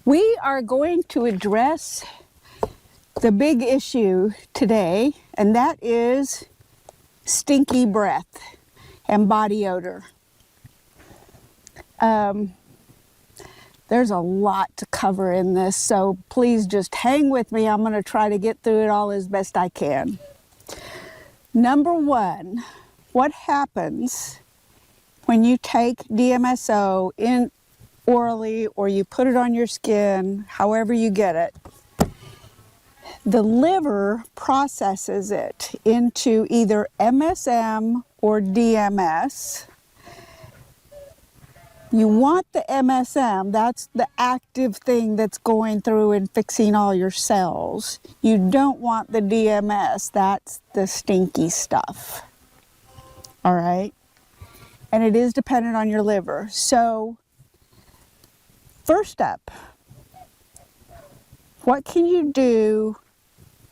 We are going to address the big issue today, and that is stinky breath and body odor. There's a lot to cover in this, so please just hang with me. I'm going to try to get through it all as best I can. Number one, what happens when you take DMSO in orally or you put it on your skin, however you get it? The liver processes it into either MSM or DMS. You want the MSM, that's the active thing that's going through and fixing all your cells. You don't want the DMS, that's the stinky stuff. All right? And it is dependent on your liver. So, first up, what can you do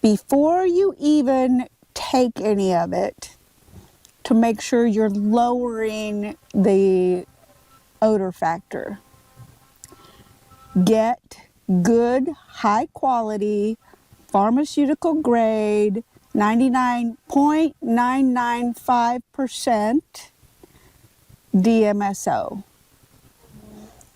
before you even take any of it to make sure you're lowering the odor factor? Get good, high quality, pharmaceutical grade, 99.995% DMSO.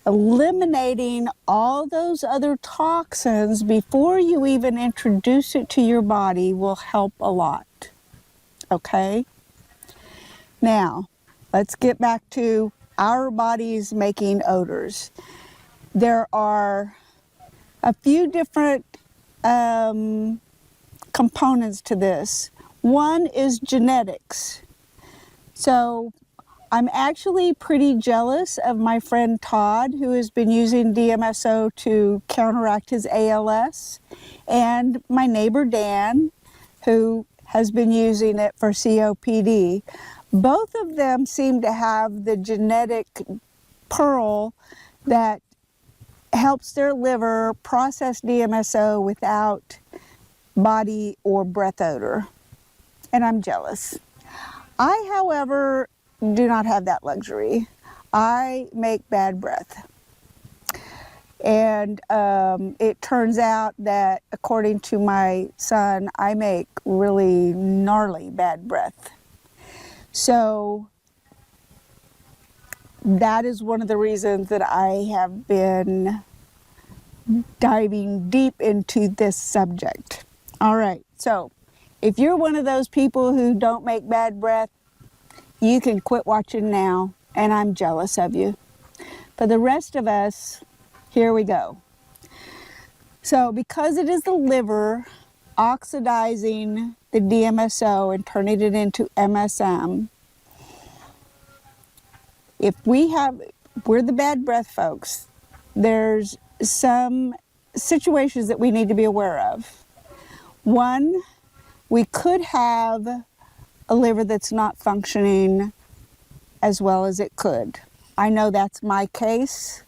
Eliminating all those other toxins before you even introduce it to your body will help a lot. Okay? Now, let's get back to our bodies making odors. There are a few different components to this. One is genetics. So I'm actually pretty jealous of my friend Todd, who has been using DMSO to counteract his ALS, and my neighbor Dan, who has been using it for COPD. Both of them seem to have the genetic pearl that helps their liver process DMSO without body or breath odor. And I'm jealous. I, however, do not have that luxury. I make bad breath. And it turns out that, according to my son, I make really gnarly bad breath. So that is one of the reasons that I have been diving deep into this subject. All right, so if you're one of those people who don't make bad breath, you can quit watching now, and I'm jealous of you. For the rest of us, here we go. So because it is the liver oxidizing the DMSO and turning it into MSM, if we're the bad breath folks, there's some situations that we need to be aware of. One, we could have a liver that's not functioning as well as it could. I know that's my case.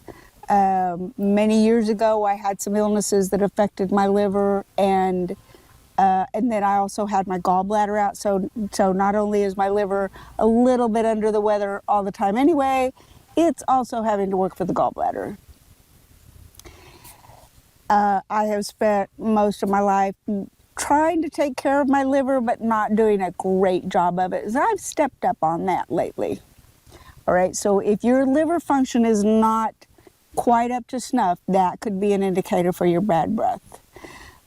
Many years ago, I had some illnesses that affected my liver, and then I also had my gallbladder out. So not only is my liver a little bit under the weather all the time anyway, it's also having to work for the gallbladder. I have spent most of my life trying to take care of my liver, but not doing a great job of it. So I've stepped up on that lately. All right, so if your liver function is not quite up to snuff, that could be an indicator for your bad breath.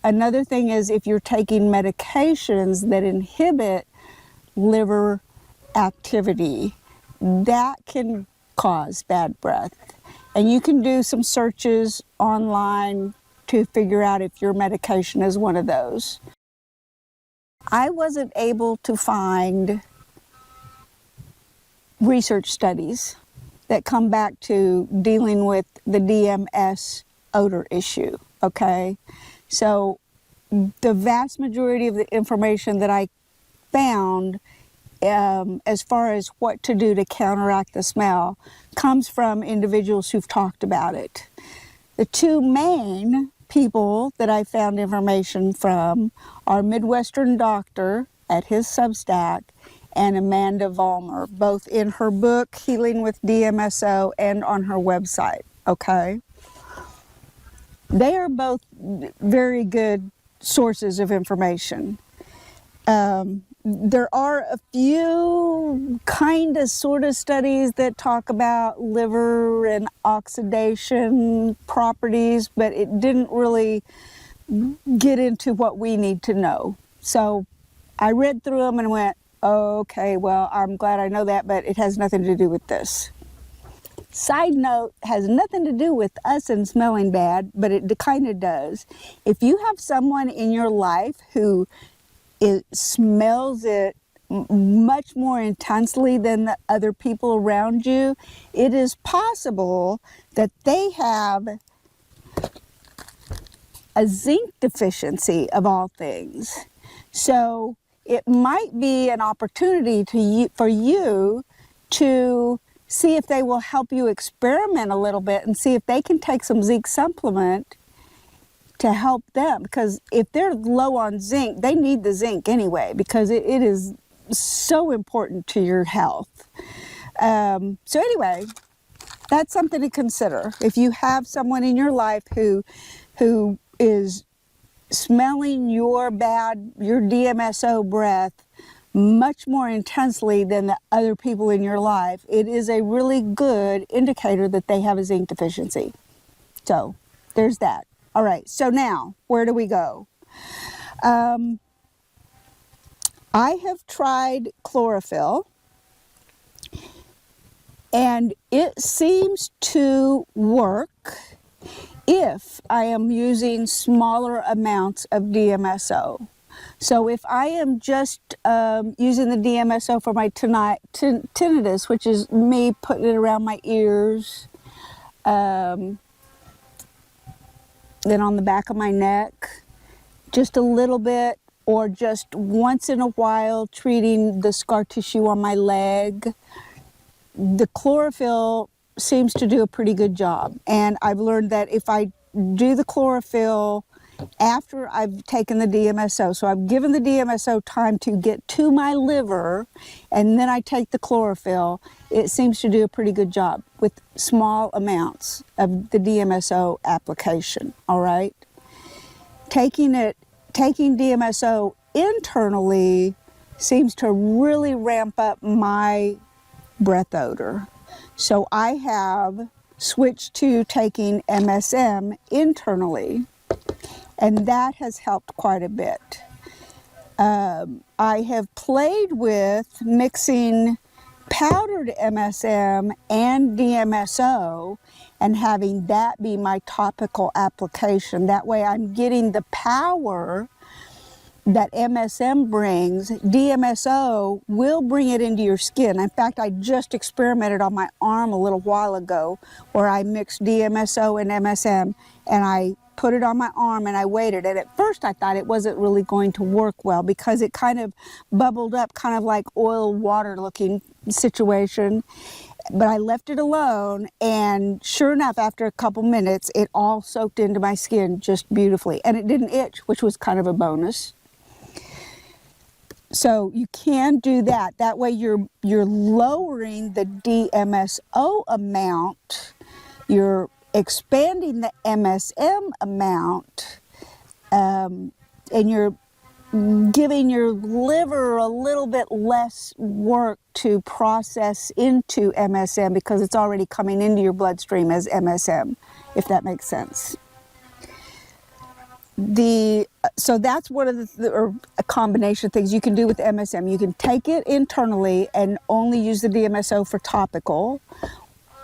Another thing is if you're taking medications that inhibit liver activity, that can cause bad breath. And you can do some searches online to figure out if your medication is one of those. I wasn't able to find research studies that come back to dealing with the DMS odor issue, okay? So the vast majority of the information that I found as far as what to do to counteract the smell comes from individuals who've talked about it. The two main people that I found information from are Midwestern Doctor at his Substack and Amanda Vollmer, both in her book, Healing with DMSO, and on her website, okay? They are both very good sources of information. There are a few kind of sort of studies that talk about liver and oxidation properties, but it didn't really get into what we need to know. So I read through them and went, okay, well, I'm glad I know that, but it has nothing to do with this. Side note, has nothing to do with us and smelling bad, but it kind of does. If you have someone in your life who smells it much more intensely than the other people around you, it is possible that they have a zinc deficiency of all things. So it might be an opportunity for you to see if they will help you experiment a little bit and see if they can take some zinc supplement to help them. Because if they're low on zinc, they need the zinc anyway, because it is so important to your health. So anyway, that's something to consider. If you have someone in your life who is smelling your DMSO breath much more intensely than the other people in your life, it is a really good indicator that they have a zinc deficiency. So there's that. All right, so now where do we go? I have tried chlorophyll, and it seems to work if I am using smaller amounts of DMSO. So if I am just using the DMSO for my tinnitus, which is me putting it around my ears, then on the back of my neck, just a little bit, or just once in a while treating the scar tissue on my leg, the chlorophyll seems to do a pretty good job. And I've learned that if I do the chlorophyll after I've taken the DMSO, so I've given the DMSO time to get to my liver, and then I take the chlorophyll, it seems to do a pretty good job with small amounts of the DMSO application, all right? Taking DMSO internally seems to really ramp up my breath odor. So I have switched to taking MSM internally, and that has helped quite a bit. I have played with mixing powdered MSM and DMSO and having that be my topical application. That way I'm getting the power that MSM brings. DMSO will bring it into your skin. In fact, I just experimented on my arm a little while ago where I mixed DMSO and MSM, and I put it on my arm and I waited. And at first I thought it wasn't really going to work well because it kind of bubbled up, kind of like oil water looking situation. But I left it alone, and sure enough, after a couple minutes, it all soaked into my skin just beautifully. And it didn't itch, which was kind of a bonus. So you can do that. That way you're lowering the DMSO amount, you're expanding the MSM amount, and you're giving your liver a little bit less work to process into MSM because it's already coming into your bloodstream as MSM, if that makes sense. So that's one of or a combination of things you can do with MSM. You can take it internally and only use the DMSO for topical,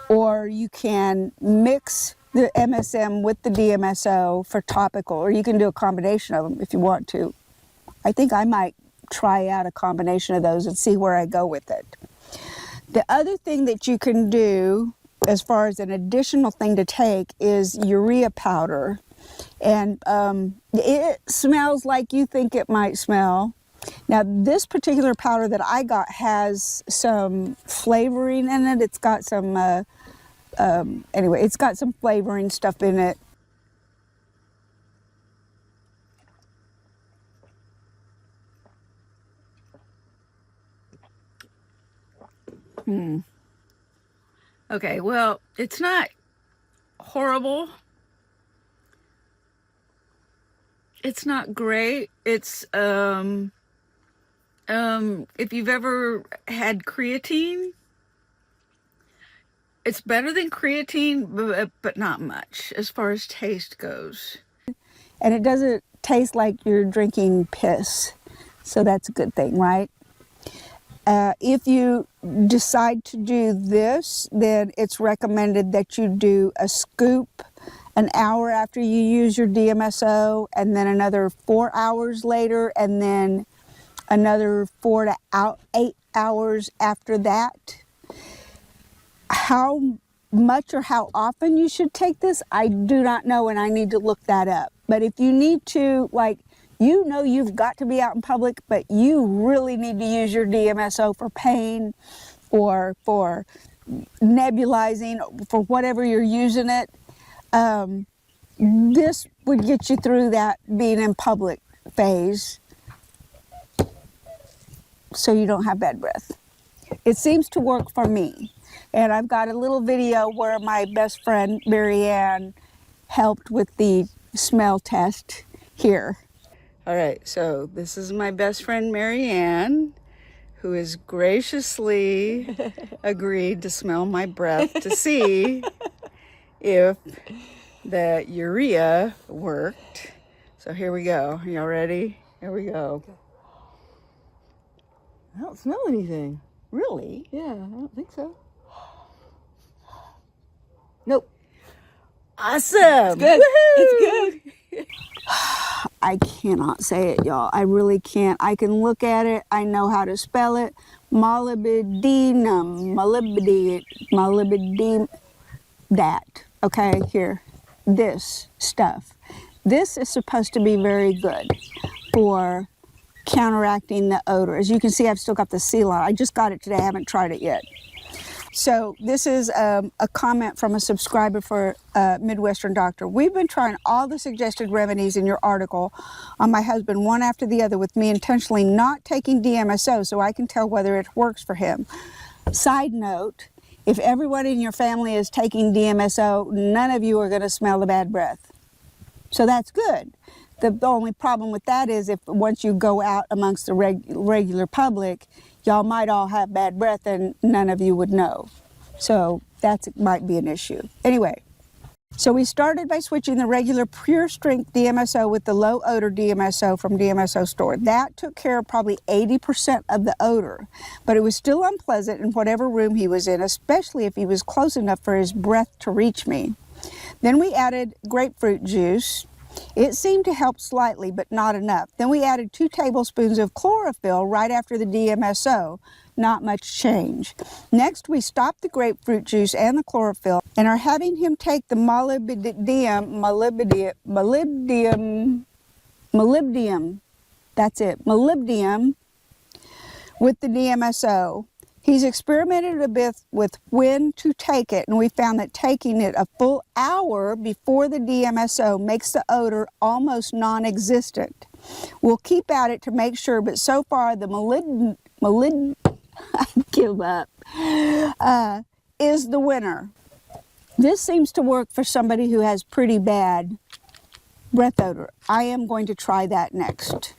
or you can mix the MSM with the DMSO for topical, or you can do a combination of them if you want to. I think I might try out a combination of those and see where I go with it. The other thing that you can do as far as an additional thing to take is urea powder. And it smells like you think it might smell. Now, this particular powder that I got has some flavoring in it. It's got some, anyway, it's got some flavoring stuff in it. Okay, well, it's not horrible. It's not great. It's if you've ever had creatine, it's better than creatine, but not much as far as taste goes. And it doesn't taste like you're drinking piss, so that's a good thing, right? If you decide to do this, then it's recommended that you do a scoop an hour after you use your DMSO, and then another 4 hours later, and then another 4 to 8 hours after that. How much or how often you should take this, I do not know, and I need to look that up. But if you need to, like, you know you've got to be out in public, but you really need to use your DMSO for pain or for nebulizing, for whatever you're using it, this would get you through that being in public phase so you don't have bad breath. It seems to work for me. And I've got a little video where my best friend, Marianne, helped with the smell test here. All right, so this is my best friend, Marianne, who has graciously agreed to smell my breath to see if the urea worked. So here we go. Y'all ready? Here we go. I don't smell anything. Really? Yeah, I don't think so. Nope. Awesome. It's good. Woo-hoo! It's good. I cannot say it, y'all. I really can't. I can look at it. I know how to spell it. Molybdenum. Molybdenum. That. Okay, here. This stuff. This is supposed to be very good for counteracting the odor. As you can see, I've still got the seal on. I just got it today. I haven't tried it yet. So this is a comment from a subscriber for Midwestern Doctor. We've been trying all the suggested remedies in your article on my husband, one after the other, with me intentionally not taking DMSO so I can tell whether it works for him. Side note, if everyone in your family is taking DMSO, none of you are going to smell the bad breath. So that's good. The only problem with that is if once you go out amongst the regular public, y'all might all have bad breath and none of you would know. So that might be an issue. Anyway, so we started by switching the regular pure strength DMSO with the low odor DMSO from DMSO store. That took care of probably 80% of the odor, but it was still unpleasant in whatever room he was in, especially if he was close enough for his breath to reach me. Then we added grapefruit juice. It seemed to help slightly, but not enough. Then we added 2 tablespoons of chlorophyll right after the DMSO. Not much change. Next, we stopped the grapefruit juice and the chlorophyll and are having him take the molybdenum, that's it, molybdenum with the DMSO. He's experimented a bit with when to take it, and we found that taking it a full hour before the DMSO makes the odor almost non-existent. We'll keep at it to make sure, but so far the I give up, is the winner. This seems to work for somebody who has pretty bad breath odor. I am going to try that next.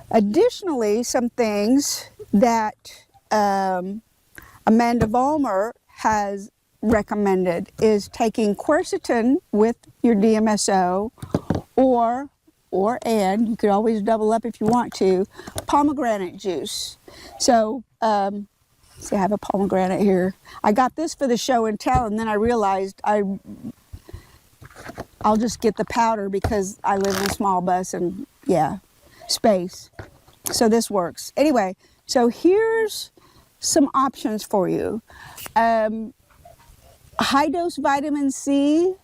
Additionally, some things that Amanda Vollmer has recommended is taking quercetin with your DMSO, and you could always double up if you want to, pomegranate juice. So, see, I have a pomegranate here. I got this for the show and tell, and then I realized I'll just get the powder because I live in a small bus and, yeah, space. So this works. Anyway, so here's some options for you. High-dose vitamin C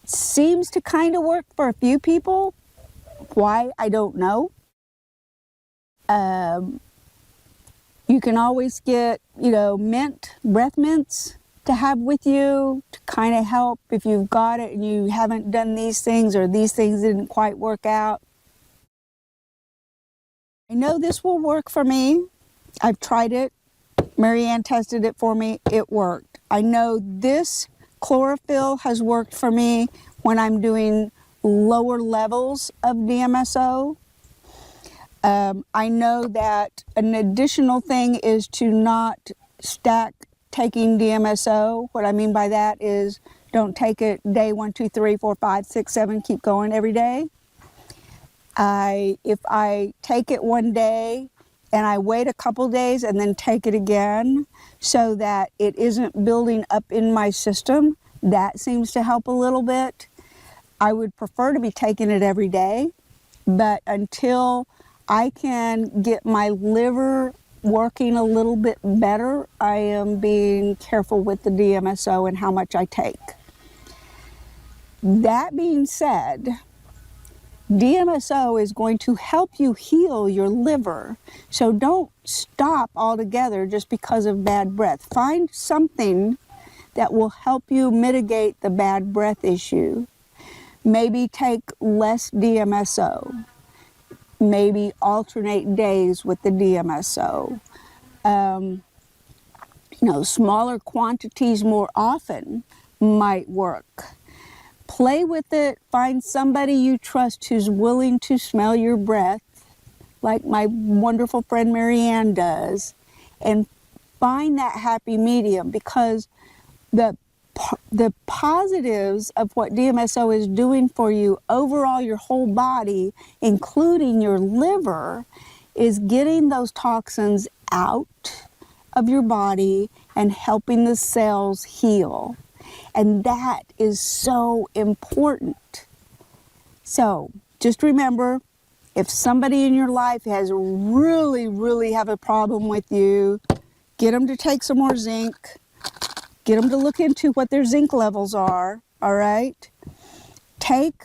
seems to kind of work for a few people. Why, I don't know. You can always get, mint, breath mints to have with you to kind of help if you've got it and you haven't done these things or these things didn't quite work out. I know this will work for me. I've tried it. Marianne tested it for me. It worked. I know this chlorophyll has worked for me when I'm doing lower levels of DMSO. I know that an additional thing is to not stack taking DMSO. What I mean by that is don't take it day 1, 2, 3, 4, 5, 6, 7, keep going every day. If I take it one day and I wait a couple days and then take it again so that it isn't building up in my system, that seems to help a little bit. I would prefer to be taking it every day, but until I can get my liver working a little bit better, I am being careful with the DMSO and how much I take. That being said, DMSO is going to help you heal your liver, so don't stop altogether just because of bad breath. Find something that will help you mitigate the bad breath issue. Maybe take less DMSO. Maybe alternate days with the DMSO. Smaller quantities more often might work. Play with it. Find somebody you trust who's willing to smell your breath, like my wonderful friend Marianne does, and find that happy medium, because the positives of what DMSO is doing for you overall, your whole body, including your liver, is getting those toxins out of your body and helping the cells heal. And that is so important. So just remember, if somebody in your life has really have a problem with you, get them to take some more zinc. Get them to look into what their zinc levels are, all right? Take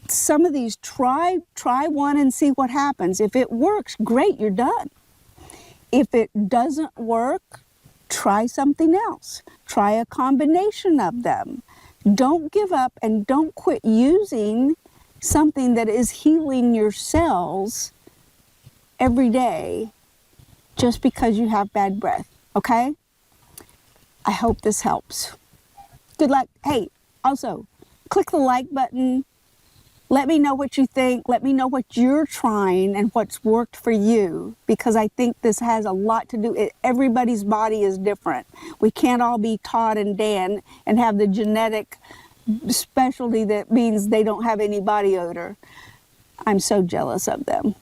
some of these, try one and see what happens. If it works, great, you're done. If it doesn't work, try something else. Try a combination of them. Don't give up and don't quit using something that is healing your cells every day just because you have bad breath, okay? I hope this helps. Good luck. Hey, also, click the like button. Let me know what you think. Let me know what you're trying and what's worked for you, because I think this has a lot to do. Everybody's body is different. We can't all be Todd and Dan and have the genetic specialty that means they don't have any body odor. I'm so jealous of them.